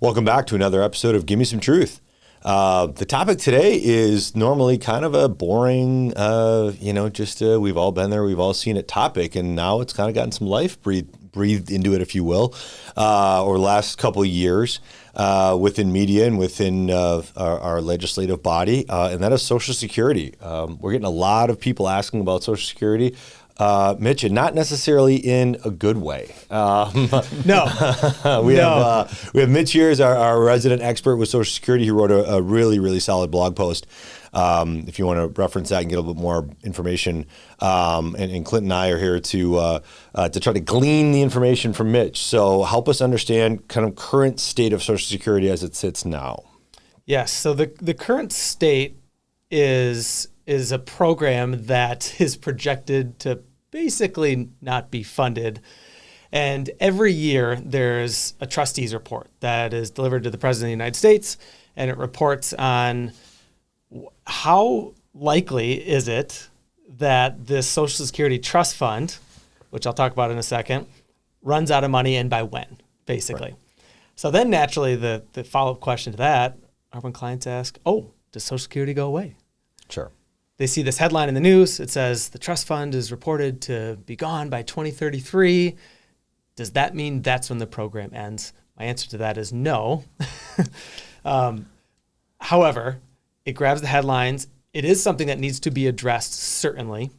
Welcome back to another episode of Gimme Some Truth. The topic today is normally kind of a boring, we've all been there, we've all seen it topic, and now it's kind of gotten some life breathed into it, if you will, over the last couple of years within media and within our legislative body, and that is Social Security. We're getting a lot of people asking about Social Security. Mitch, and not necessarily in a good way. No. We have Mitch here as our resident expert with Social Security. He wrote a really, really solid blog post. If you want to reference that and get a little bit more information, and Clint and I are here to try to glean the information from Mitch. So help us understand kind of current state of Social Security as it sits now. Yes. So the current state is a program that is projected to basically not be funded. And every year there's a trustees report that is delivered to the President of the United States, and it reports on how likely is it that this Social Security trust fund, which I'll talk about in a second, runs out of money, and by when, basically. Right. So then naturally the follow-up question to that are when clients ask, does Social Security go away? Sure. They see this headline in the news. It says the trust fund is reported to be gone by 2033. Does that mean that's when the program ends? My answer to that is no. However, it grabs the headlines. It is something that needs to be addressed, certainly,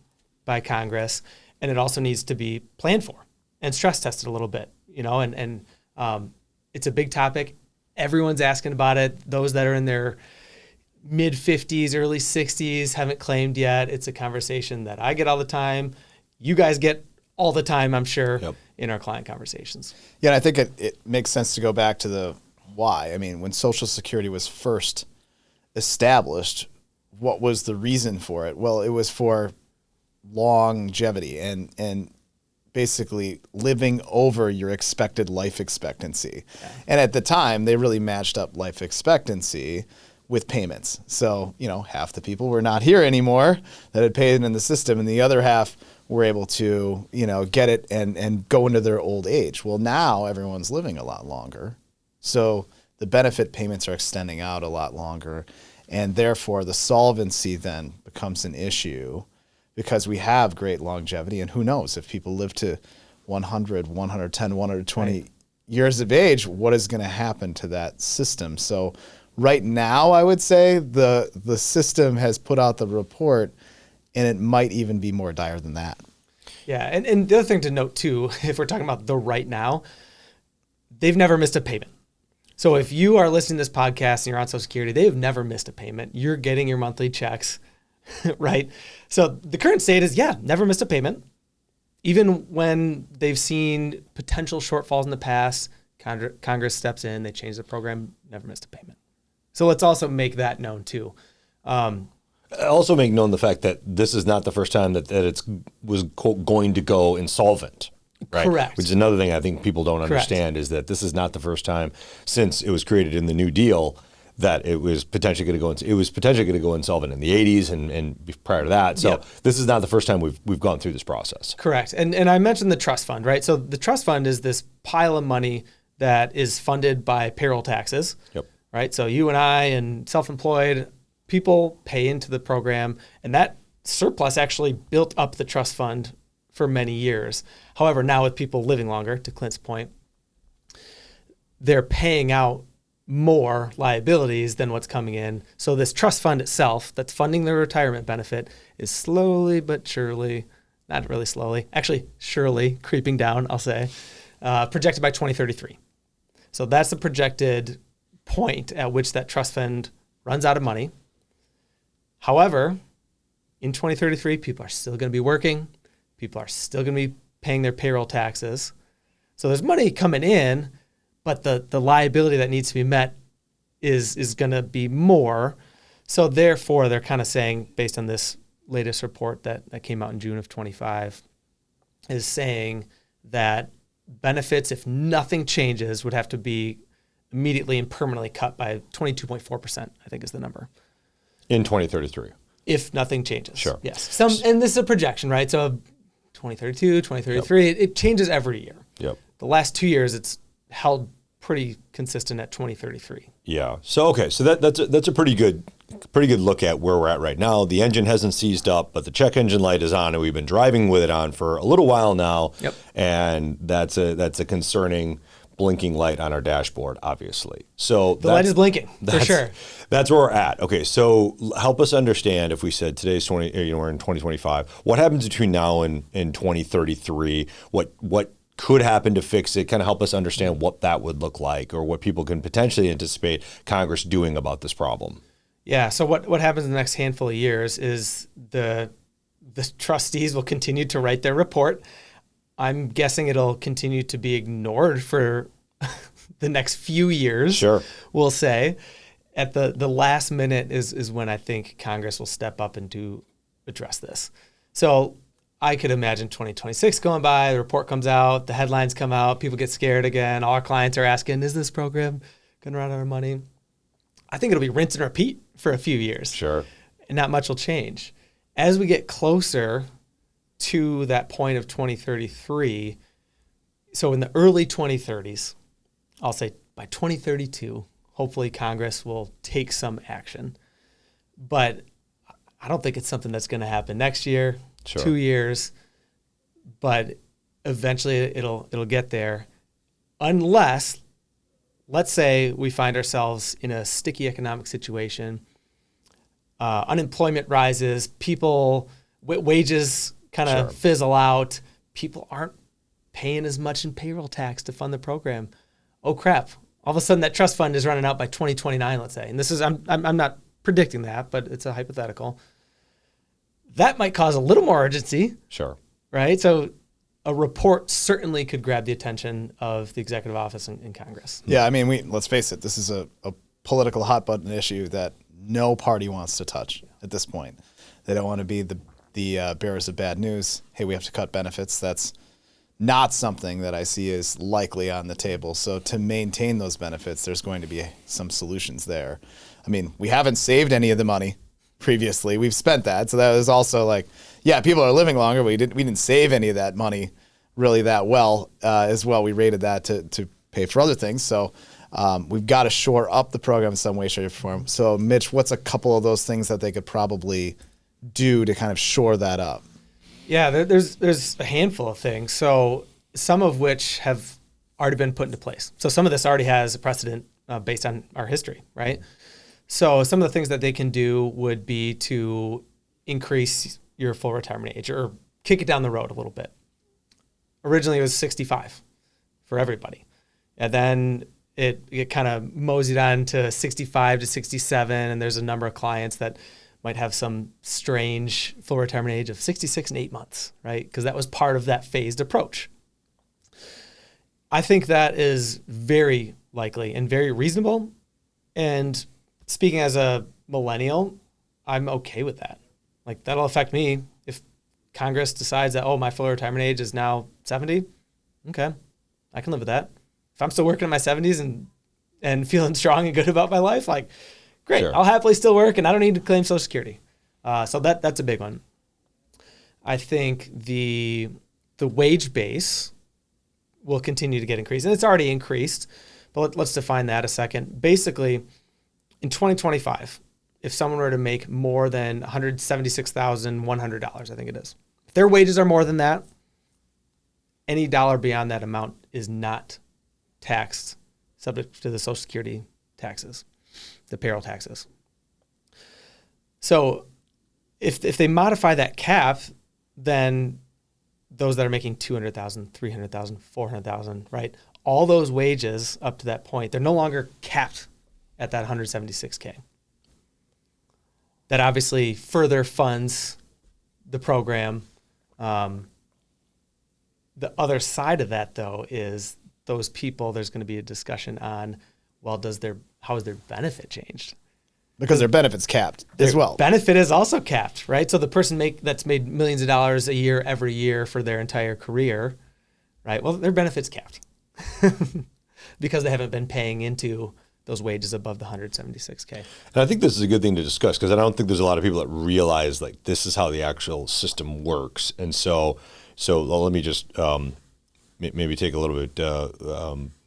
by Congress, and it also needs to be planned for and stress tested a little bit. And it's a big topic. Everyone's asking about it. Those that are in their mid-50s, early 60s, haven't claimed yet. It's a conversation that I get all the time. You guys get all the time, I'm sure, in our client conversations. Yeah, and I think it makes sense to go back to the why. I mean, when Social Security was first established, what was the reason for it? Well, it was for longevity and basically living over your expected life expectancy. Yeah. And at the time, they really matched up life expectancy with payments. So, half the people were not here anymore that had paid in the system, and the other half were able to, get it and go into their old age. Well, now everyone's living a lot longer. So the benefit payments are extending out a lot longer, and therefore the solvency then becomes an issue because we have great longevity, and who knows if people live to 100, 110, 120 years of age, what is going to happen to that system? So right now, I would say the system has put out the report, and it might even be more dire than that. Yeah, and the other thing to note, too, if we're talking about the right now, they've never missed a payment. So if you are listening to this podcast and you're on Social Security, they have never missed a payment. You're getting your monthly checks, right? So the current state is, never missed a payment. Even when they've seen potential shortfalls in the past, Congress steps in, they change the program, never missed a payment. So let's also make that known too. Also make known the fact that this is not the first time that it was going to go insolvent. Right? Correct. Which is another thing I think people don't understand is that this is not the first time since it was created in the New Deal that it was potentially going to go insolvent in the 80s and prior to that. So This is not the first time we've gone through this process. Correct. And I mentioned the trust fund, right? So the trust fund is this pile of money that is funded by payroll taxes. Yep. Right? So you and I and self-employed people pay into the program, and that surplus actually built up the trust fund for many years. However, now with people living longer, to Clint's point, they're paying out more liabilities than what's coming in. So this trust fund itself that's funding their retirement benefit is slowly but surely, not really slowly, actually surely creeping down, I'll say, projected by 2033. So that's the projected point at which that trust fund runs out of money. However, in 2033, people are still going to be working. People are still going to be paying their payroll taxes. So there's money coming in, but the liability that needs to be met is going to be more. So therefore, they're kind of saying, based on this latest report that came out in June of 25, is saying that benefits, if nothing changes, would have to be immediately and permanently cut by 22.4%, I think is the number. In 2033. If nothing changes. Sure. Yes. And this is a projection, right? So 2032, 2033, it changes every year. Yep. The last 2 years, it's held pretty consistent at 2033. Yeah. So okay. So that's a pretty good look at where we're at right now. The engine hasn't seized up, but the check engine light is on, and we've been driving with it on for a little while now. Yep. And that's a concerning blinking light on our dashboard, obviously. So the light is blinking for sure. That's where we're at. Okay. So help us understand, if we said today's we're in 2025, what happens between now and 2033? What could happen to fix it? Kind of help us understand what that would look like, or what people can potentially anticipate Congress doing about this problem. Yeah. So what happens in the next handful of years is the trustees will continue to write their report. I'm guessing it'll continue to be ignored for the next few years. Sure. We'll say at the last minute is when I think Congress will step up and address this. So I could imagine 2026 going by, the report comes out, the headlines come out, people get scared again. All our clients are asking, is this program going to run out of money? I think it'll be rinse and repeat for a few years. Sure. And not much will change. As we get closer to that point of 2033, so in the early 2030s, I'll say by 2032, hopefully Congress will take some action. But I don't think it's something that's going to happen next year. Sure. 2 years, but eventually it'll get there, unless, let's say, we find ourselves in a sticky economic situation, unemployment rises, people wages kind of Sure. fizzle out, people aren't paying as much in payroll tax to fund the program. Oh crap! All of a sudden that trust fund is running out by 2029, let's say, and this is I'm not predicting that, but it's a hypothetical. That might cause a little more urgency. Sure. Right? So a report certainly could grab the attention of the executive office in Congress. Yeah, I mean, let's face it, this is a political hot button issue that no party wants to touch at this point. They don't want to be the bearers of bad news. Hey, we have to cut benefits. That's not something that I see is likely on the table. So to maintain those benefits, there's going to be some solutions there. I mean, we haven't saved any of the money previously. We've spent that. So that was also like, yeah, people are living longer, but we didn't save any of that money really that well as well. We rated that to pay for other things. So we've got to shore up the program in some way, shape, or form. So Mitch, what's a couple of those things that they could probably do to kind of shore that up? Yeah, there's a handful of things. So some of which have already been put into place. So some of this already has a precedent based on our history, right? So some of the things that they can do would be to increase your full retirement age or kick it down the road a little bit. Originally, it was 65 for everybody. And then it kind of moseyed on to 65 to 67, and there's a number of clients that might have some strange full retirement age of 66 and 8 months, right? Because that was part of that phased approach. I think that is very likely and very reasonable. And speaking as a millennial, I'm okay with that. Like, that'll affect me if Congress decides that, oh, my full retirement age is now 70. Okay, I can live with that. If I'm still working in my 70s and feeling strong and good about my life, like, great, Sure. I'll happily still work and I don't need to claim Social Security. So that's a big one. I think the wage base will continue to get increased, and it's already increased, but let's define that a second. Basically, in 2025, if someone were to make more than $176,100, I think it is, if their wages are more than that, any dollar beyond that amount is not taxed, subject to the Social Security taxes, the payroll taxes. So if they modify that cap, then those that are making $200,000, $300,000, $400,000, right? All those wages up to that point, they're no longer capped at that $176K. That obviously further funds the program. The other side of that, though, is those people, there's going to be a discussion on, well, how is their benefit changed? Because their benefit's capped as well. Benefit is also capped, right? So the person that's made millions of dollars a year every year for their entire career, right? Well, their benefit's capped because they haven't been paying into those wages above the 176K. And I think this is a good thing to discuss, because I don't think there's a lot of people that realize, like, this is how the actual system works. And so let me just maybe take a little bit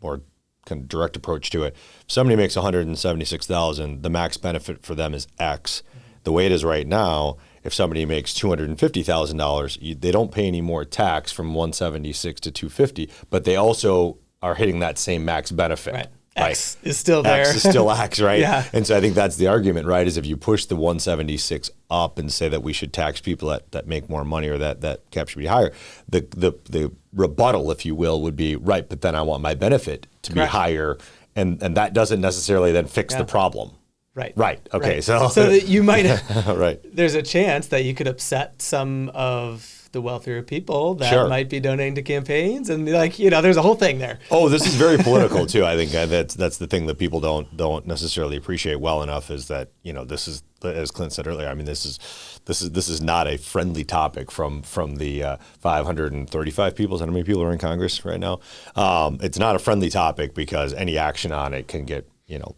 more kind of direct approach to it. If somebody makes $176,000, the max benefit for them is X. The way it is right now, if somebody makes $250,000, they don't pay any more tax from 176 to 250, but they also are hitting that same max benefit. Right. X is still there. X is still X, right? Yeah. And so I think that's the argument, right? Is if you push the 176 up and say that we should tax people that make more money or that cap should be higher, the rebuttal, if you will, would be right. But then I want my benefit to be higher, and that doesn't necessarily then fix the problem. Right. Right. Okay. Right. So that you might right. There's a chance that you could upset some of the wealthier people that might be donating to campaigns, and there's a whole thing there. Oh, this is very political too. I think that's the thing that people don't necessarily appreciate well enough is that this is, as Clint said earlier. I mean, this is not a friendly topic from the 535 people. Is that how many people are in Congress right now? It's not a friendly topic because any action on it can get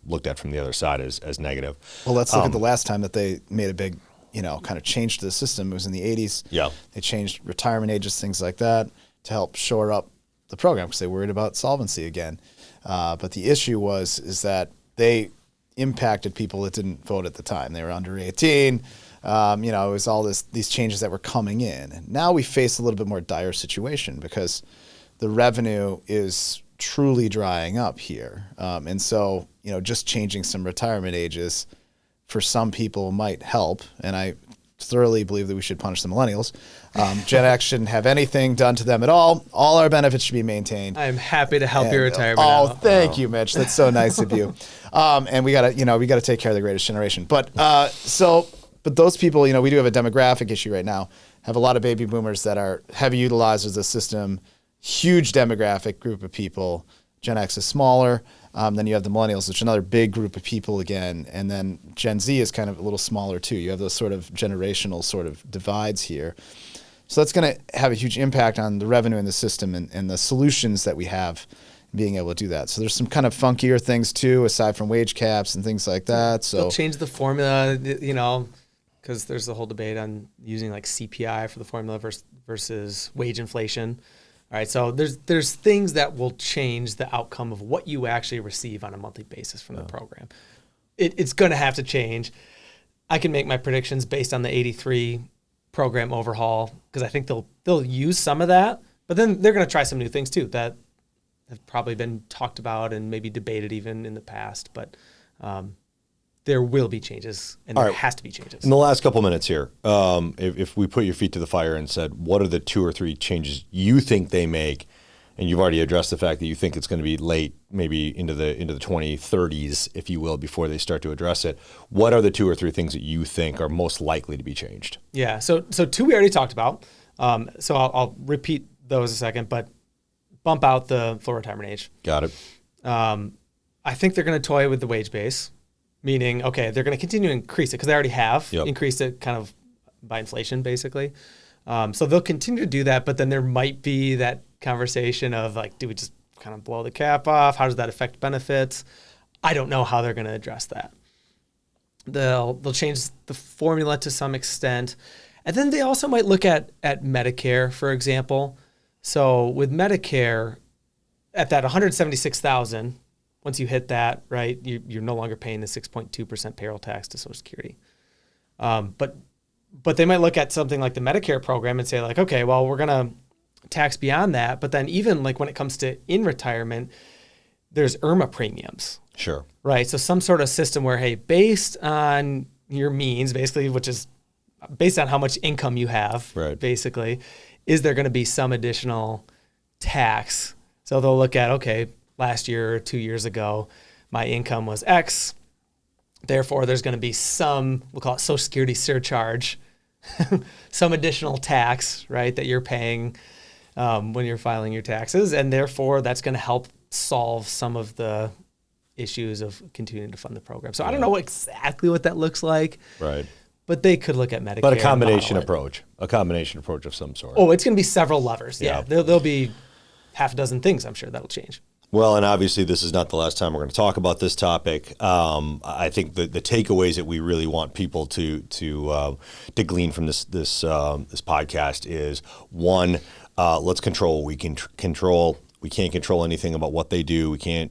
looked at from the other side as negative. Well, let's look at the last time that they made a big kind of change to the system. It was in the 80s. Yeah. They changed retirement ages, things like that, to help shore up the program because they worried about solvency again. But the issue is that they impacted people that didn't vote at the time. They were under 18. It was all these changes that were coming in. And now we face a little bit more dire situation because the revenue is truly drying up here. And so, just changing some retirement ages for some people might help, and I thoroughly believe that we should punish the millennials. Gen X shouldn't have anything done to them at all. All our benefits should be maintained. I'm happy to help your retirement. Thank you, Mitch. That's so nice of you. And we gotta take care of the greatest generation. But those people, we do have a demographic issue right now. Have a lot of baby boomers that are heavy utilizers of the system. Huge demographic group of people. Gen X is smaller. Then you have the millennials, which is another big group of people again. And then Gen Z is kind of a little smaller too. You have those sort of generational sort of divides here. So that's going to have a huge impact on the revenue in the system and the solutions that we have being able to do that. So there's some kind of funkier things too, aside from wage caps and things like that. So they'll change the formula, because there's the whole debate on using like CPI for the formula versus wage inflation. All right, so there's things that will change the outcome of what you actually receive on a monthly basis from the program. It's going to have to change. I can make my predictions based on the 83 program overhaul because I think they'll use some of that, but then they're going to try some new things too that have probably been talked about and maybe debated even in the past. But there will be changes, and there has to be changes. In the last couple minutes here, if we put your feet to the fire and said, what are the 2 or 3 changes you think they make? And you've already addressed the fact that you think it's going to be late, maybe into the 2030s, if you will, before they start to address it. What are the 2 or 3 things that you think are most likely to be changed? Yeah, so 2 we already talked about. So I'll repeat those a second, but bump out the full retirement age. Got it. I think they're going to toy with the wage base. Meaning, okay, they're going to continue to increase it because they already have increased it kind of by inflation, basically. So they'll continue to do that, but then there might be that conversation of like, do we just kind of blow the cap off? How does that affect benefits? I don't know how they're going to address that. They'll change the formula to some extent. And then they also might look at Medicare, for example. So with Medicare, at that $176,000, once you hit that, right, you're no longer paying the 6.2% payroll tax to Social Security. But they might look at something like the Medicare program and say like, okay, well, we're going to tax beyond that. But then even like when it comes to in retirement, there's IRMA premiums. Sure. Right. So some sort of system where, hey, based on your means, basically, which is based on how much income you have, basically, is there going to be some additional tax? So they'll look at, okay, last year or 2 years ago, my income was X. Therefore, there's going to be some, we'll call it Social Security surcharge, some additional tax, right, that you're paying when you're filing your taxes. And therefore, that's going to help solve some of the issues of continuing to fund the program. So I don't know exactly what that looks like. Right. But they could look at Medicare. But a combination approach of some sort. Oh, it's going to be several levers. Yeah. There'll be half a dozen things, I'm sure, that'll change. Well, and obviously this is not the last time we're going to talk about this topic. I think the takeaways that we really want people to glean from this podcast is, one, let's control what we can control. We can't control anything about what they do. We can't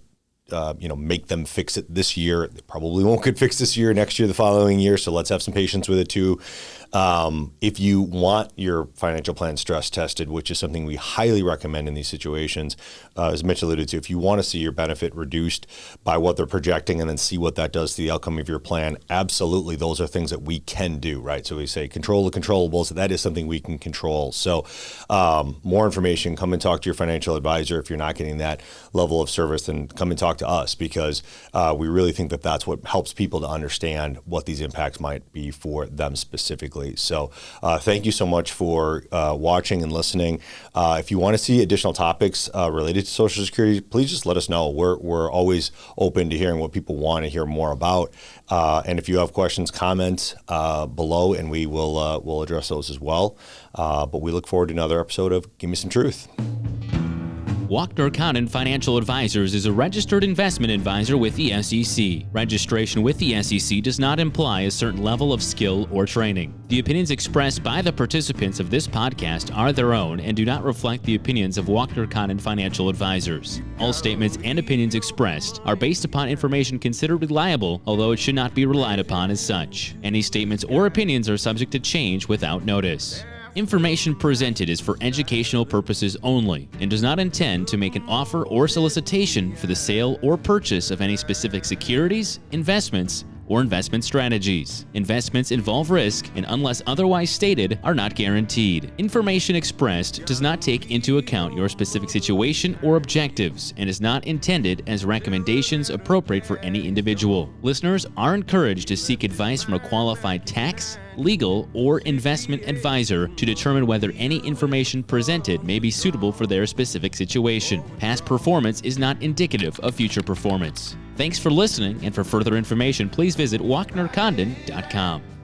make them fix it this year. They probably won't get fixed this year, next year, the following year. So let's have some patience with it too. If you want your financial plan stress tested, which is something we highly recommend in these situations, as Mitch alluded to, if you want to see your benefit reduced by what they're projecting and then see what that does to the outcome of your plan, absolutely, those are things that we can do, right? So we say control the controllables. That is something we can control. So more information, come and talk to your financial advisor. If you're not getting that level of service, then come and talk to us, because we really think that that's what helps people to understand what these impacts might be for them specifically. So thank you so much for watching and listening. If you want to see additional topics related to Social Security, please just let us know. We're always open to hearing what people want to hear more about. And if you have questions, comment below, and we'll address those as well. But we look forward to another episode of Gimme Some Truth. Walkner Condon Financial Advisors is a registered investment advisor with the SEC. Registration with the SEC does not imply a certain level of skill or training. The opinions expressed by the participants of this podcast are their own and do not reflect the opinions of Walkner Condon Financial Advisors. All statements and opinions expressed are based upon information considered reliable, although it should not be relied upon as such. Any statements or opinions are subject to change without notice. Information presented is for educational purposes only and does not intend to make an offer or solicitation for the sale or purchase of any specific securities, investments, or investment strategies. Investments involve risk and, unless otherwise stated, are not guaranteed. Information expressed does not take into account your specific situation or objectives and is not intended as recommendations appropriate for any individual. Listeners are encouraged to seek advice from a qualified tax, legal, or investment advisor to determine whether any information presented may be suitable for their specific situation. Past performance is not indicative of future performance. Thanks for listening, and for further information, please visit WalknerCondon.com.